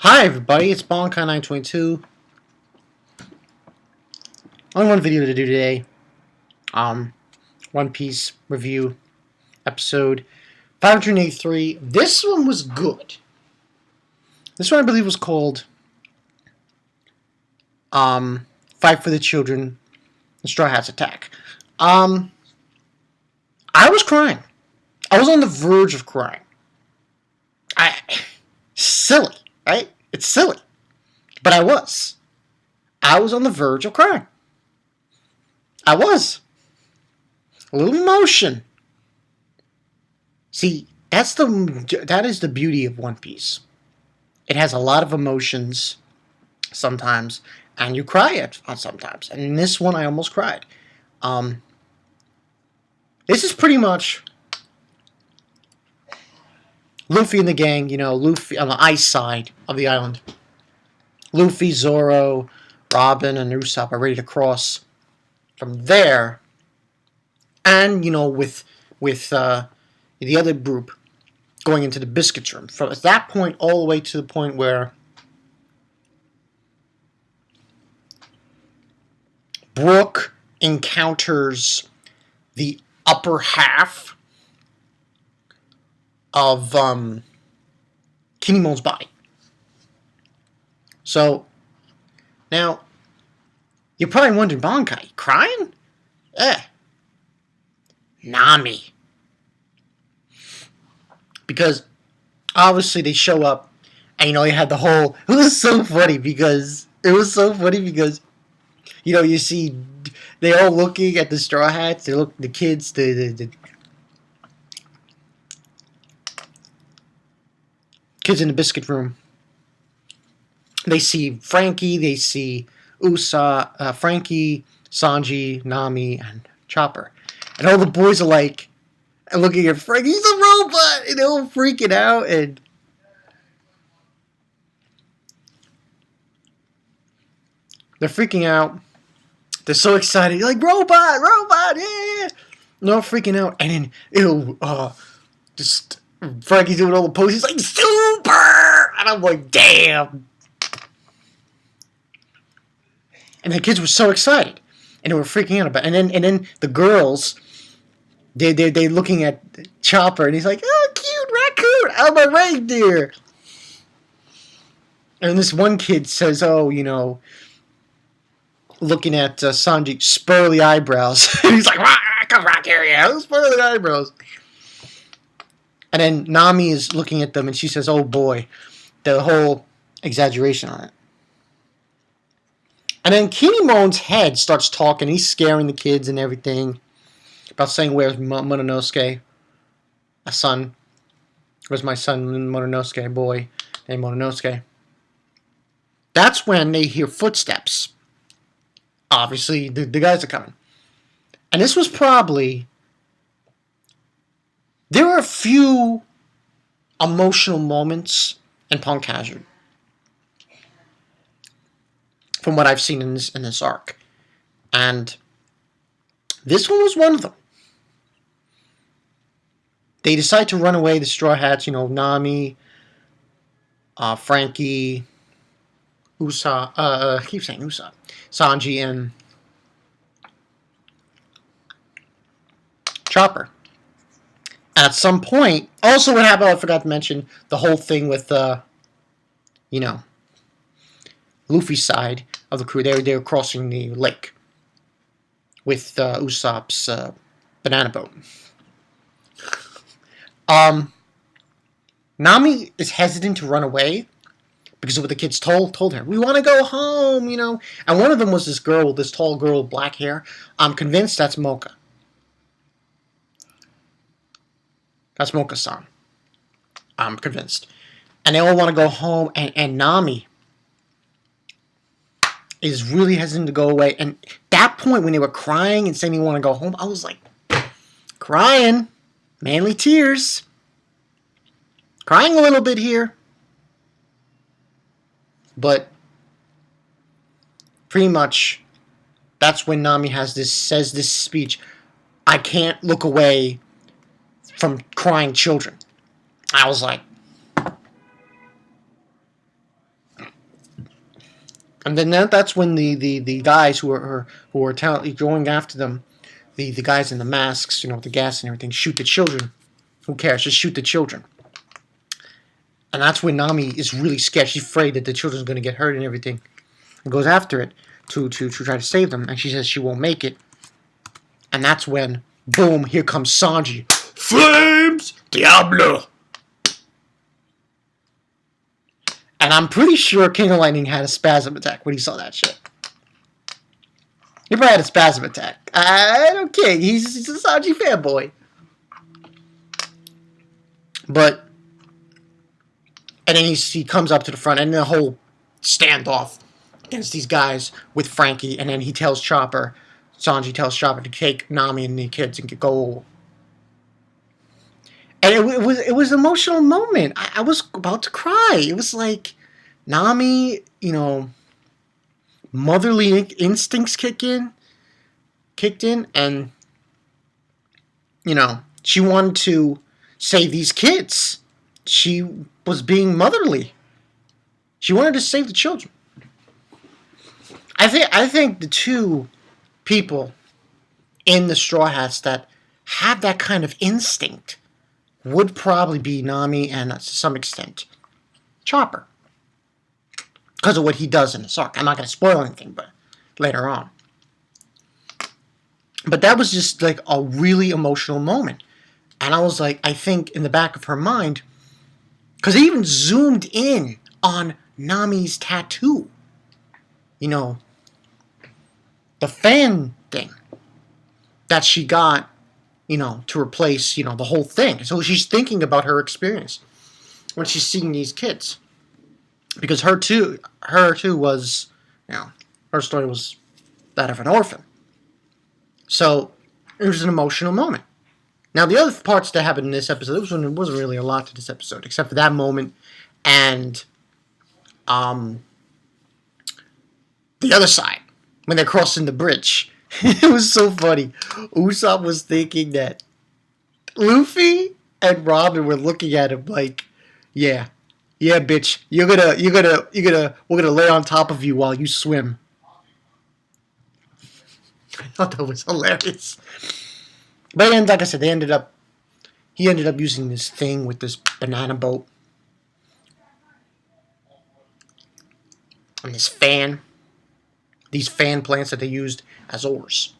Hi everybody, it's Bonkai922. Only one video to do today. One Piece review episode 583. This one was good. This one I believe was called Fight for the Children, the Straw Hats Attack. I was crying. I was on the verge of crying. Silly, right? It's silly. But I was. I was on the verge of crying. I was. A little emotion. See, that is the beauty of One Piece. It has a lot of emotions sometimes, and you cry it sometimes. And in this one, I almost cried. This is pretty much Luffy and the gang, Luffy on the ice side of the island. Luffy, Zoro, Robin, and Usopp are ready to cross from there. And, with the other group going into the biscuits room. From that point all the way to the point where Brook encounters the upper half of Kinemon's body. So, now, you're probably wondering, Bonkai, crying? Nami. Because, obviously, they show up, and, you had the whole... It was so funny because... you see... They're all looking at the Straw Hats. The kids, the kids in the biscuit room. They see Frankie, they see Frankie, Sanji, Nami, and Chopper. And all the boys are like, looking at Frankie, he's a robot! And they're all freaking out, and... They're freaking out. They're so excited. They're like, robot, yeah! And they're all freaking out. And then, just... Frankie's doing all the poses, like, super! And I'm like, damn! And the kids were so excited. And they were freaking out about it. And then the girls, they're looking at Chopper, and he's like, oh, cute raccoon! I'm a reindeer! And this one kid says, looking at Sanji, spurly eyebrows. And he's like, come rock here, yeah, spurly eyebrows. And then Nami is looking at them, and she says, oh boy, the whole exaggeration on it. And then Kinemon's head starts talking. He's scaring the kids and everything. About saying, where's Mononosuke? A son. Where's my son, Mononosuke, a boy named Mononosuke? That's when they hear footsteps. Obviously, the guys are coming. And this was probably... There were a few emotional moments in Punk Hazard. From what I've seen in this arc. And this one was one of them. They decide to run away, the Straw Hats, Nami, Frankie, I keep saying Usopp, Sanji, and Chopper. And at some point, also what happened, I forgot to mention, the whole thing with, Luffy's side of the crew. They were crossing the lake with Usopp's banana boat. Nami is hesitant to run away because of what the kids told her. We want to go home, And one of them was this girl, this tall girl with black hair. I'm convinced that's Mocha. That's Mocha-san. I'm convinced. And they all want to go home, and Nami is really hesitant to go away. And that point when they were crying and saying they want to go home, I was like, crying. Manly tears. Crying a little bit here. But pretty much that's when Nami says this speech. I can't look away from crying children. I was like, And then that's when the guys who are going after them, the guys in the masks, with the gas and everything, shoot the children. Who cares? Just shoot the children. And that's when Nami is really scared. She's afraid that the children's going to get hurt and everything. And goes after it to try to save them. And she says she won't make it. And that's when, boom, here comes Sanji. Flames! Diablo! And I'm pretty sure King of Lightning had a spasm attack when he saw that shit. He probably had a spasm attack. I don't care. He's a Sanji fanboy. But, and then he comes up to the front, and the whole standoff against these guys with Frankie, and then he tells Chopper, Sanji tells Chopper to take Nami and the kids and go. And it was an emotional moment. I was about to cry. It was like Nami, motherly instincts kicked in, and she wanted to save these kids. She was being motherly. She wanted to save the children. I think the two people in the Straw Hats that have that kind of instinct would probably be Nami and, to some extent, Chopper. Because of what he does in this arc. I'm not going to spoil anything, but later on. But that was just like a really emotional moment. And I was like, I think in the back of her mind, because they even zoomed in on Nami's tattoo. The fan thing that she got, to replace, the whole thing. So she's thinking about her experience when she's seeing these kids. Because her too was, her story was that of an orphan. So it was an emotional moment. Now, the other parts that happened in this episode, there wasn't really a lot to this episode, except for that moment and the other side, when they're crossing the bridge. It was so funny. Usopp was thinking that Luffy and Robin were looking at him like, yeah, bitch, we're gonna lay on top of you while you swim. I thought that was hilarious. But then, like I said, he ended up using this thing with this banana boat and this fan. These fan plants that they used as oars.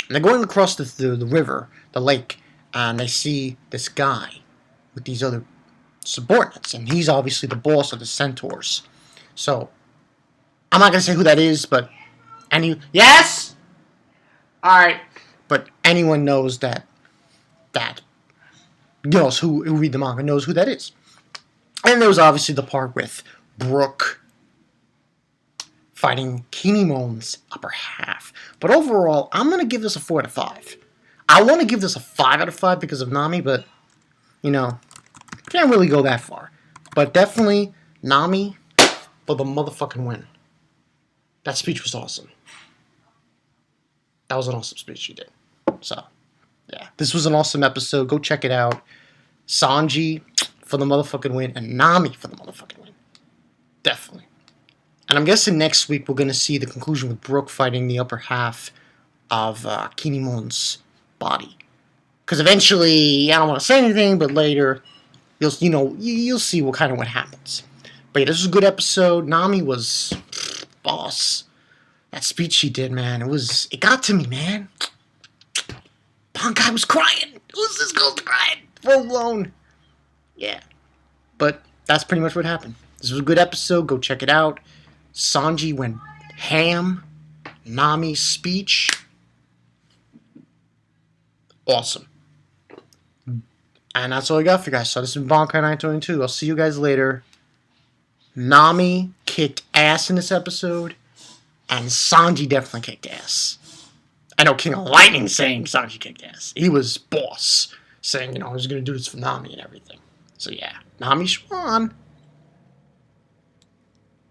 And they're going across the river, the lake, and they see this guy with these other subordinates, and he's obviously the boss of the centaurs. So, I'm not going to say who that is, but yes? Alright. But anyone knows that who read the manga knows who that is. And there was obviously the part with Brook fighting Kinemon's upper half. But overall, I'm going to give this a 4 out of 5. I want to give this a 5 out of 5 because of Nami, but, can't really go that far. But definitely, Nami for the motherfucking win. That speech was awesome. That was an awesome speech she did. So, yeah. This was an awesome episode. Go check it out. Sanji for the motherfucking win, and Nami for the motherfucking win. Definitely. And I'm guessing next week we're going to see the conclusion with Brook fighting the upper half of Kinemon's body. Because eventually, I don't want to say anything, but later, you'll see what happens. But yeah, this was a good episode. Nami was boss. That speech she did, man, it got to me, man. Bankai was crying. This girl's crying. Full blown. Yeah. But that's pretty much what happened. This was a good episode. Go check it out. Sanji went ham. Nami's speech. Awesome. And that's all I got for you guys. So this is Bankai 922. I'll see you guys later. Nami kicked ass in this episode. And Sanji definitely kicked ass. I know King of Lightning saying Sanji kicked ass. He was boss. Saying, I was going to do this for Nami and everything. So yeah. Nami Schwan.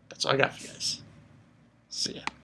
That's all I got for you guys. See ya.